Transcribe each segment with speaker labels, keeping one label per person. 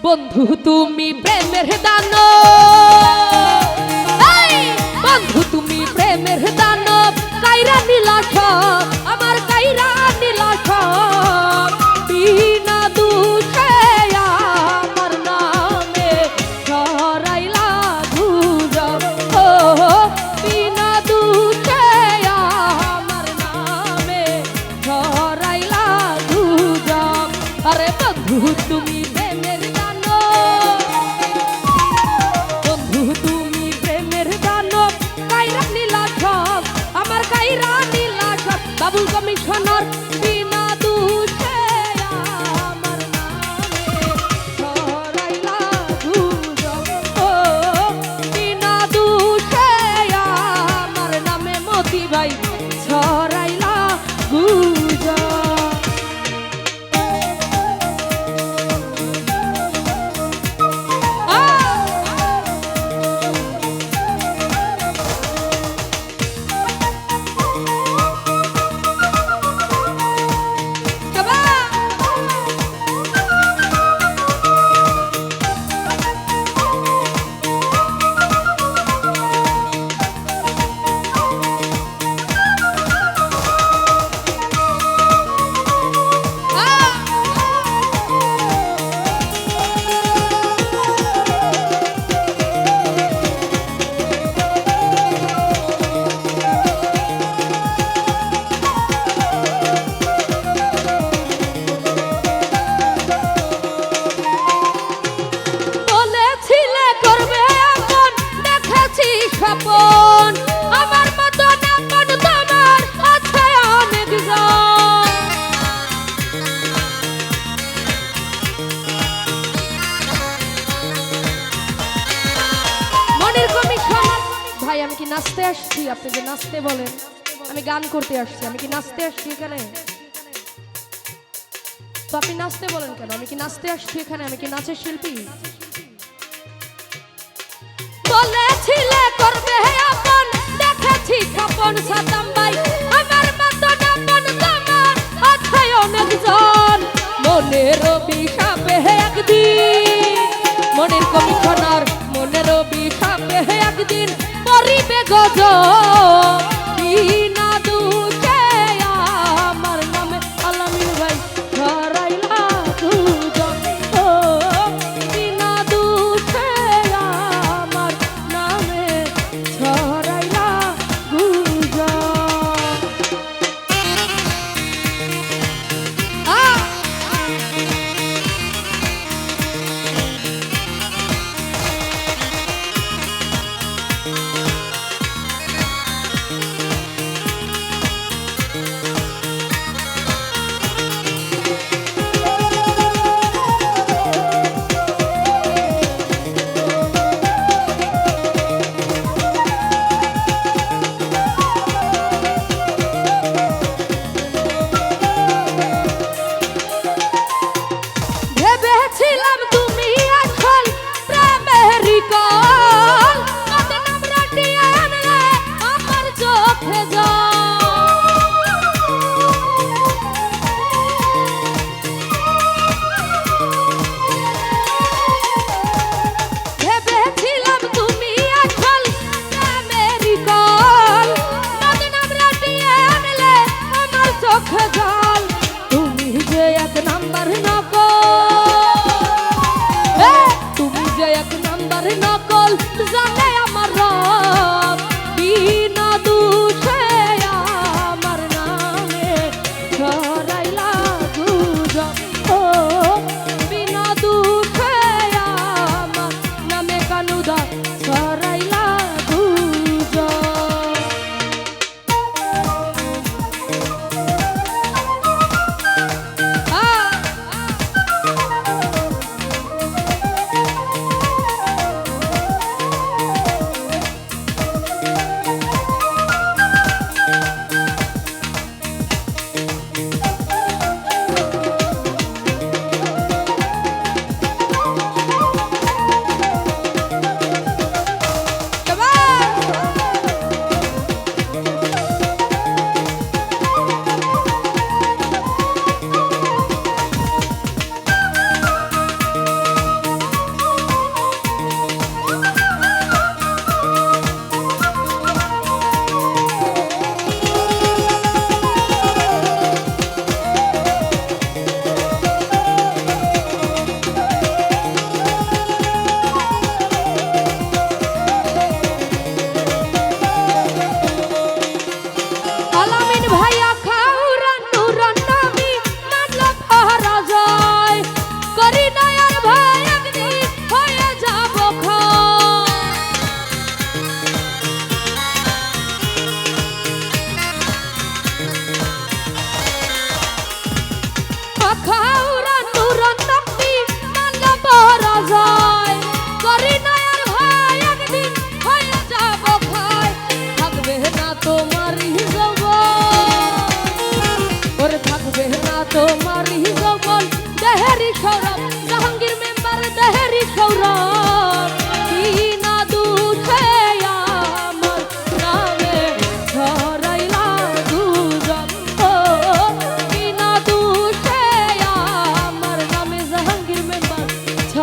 Speaker 1: বন্ধু তুমি প্রেমের দানব, বন্ধু তুমি প্রেমের দানব, কাইরা নীলা সব আমার কাইরা নীলা সব, বিনা দুষে আমার নামে ছড়াইলা গুজব, ও বিনা দুষে আমার নামে ছড়াইলা গুজব। আরে বন্ধু তুমি প্রেমের দানব, বন্ধু তুমি প্রেমের দানব, কাইরা নীলা সব আমার কাইরা নীলা সব, বাবুল কমিশনার বিনা দুষে আমার নামে ছড়াইলা গুজব, ও বিনা দুষে আমার নামে মতি ভাই ছড়াইলা গুজব। আমার মতো আপন তোমার আছে অনেকজন, মনের কমিশনার ভাই আমি কি নাচতে আসছি? আপনি যে নাচতে বলেন, আমি গান করতে আসছি, আমি কি নাচতে আসছি এখানে? তো আপনি নাচতে বলেন কেন? আমি কি নাচতে আসছি এখানে? আমি কি নাচের শিল্পী? বলেছিলে করবে আপন, দেখেছি খপন সাতাম ভাই আমার মতো আপন তোমার আছে অনেকজন, মনের অভিশাপে একদিন, মনের কমিশনার মনের অভিশাপে একদিন পরিবে গজব, বিনা দুষে আমার নামে আলামিন ভাই ছড়াইলা গুজব, ও বিনা দুষে আমার নামে ছড়াইলা গুজব।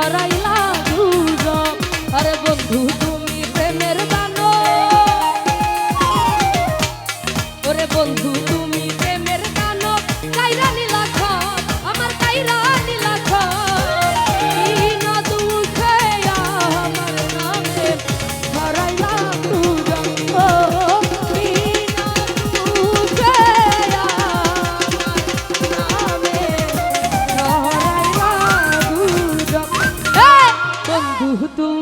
Speaker 1: ছড়াইলা গুজব। আরে বন্ধু তুমি প্রেমের দানব, ওরে বন্ধু তুমি প্রেমের দানব, কাইরা নীলা খব আমার কাইরা নীলা খব। কি না দুঃখে আমার নামে ছড়াইলা গুজব, ও কি না দুঃখে আমার নামে ছড়াইলা গুজব। বন্ধু তুমি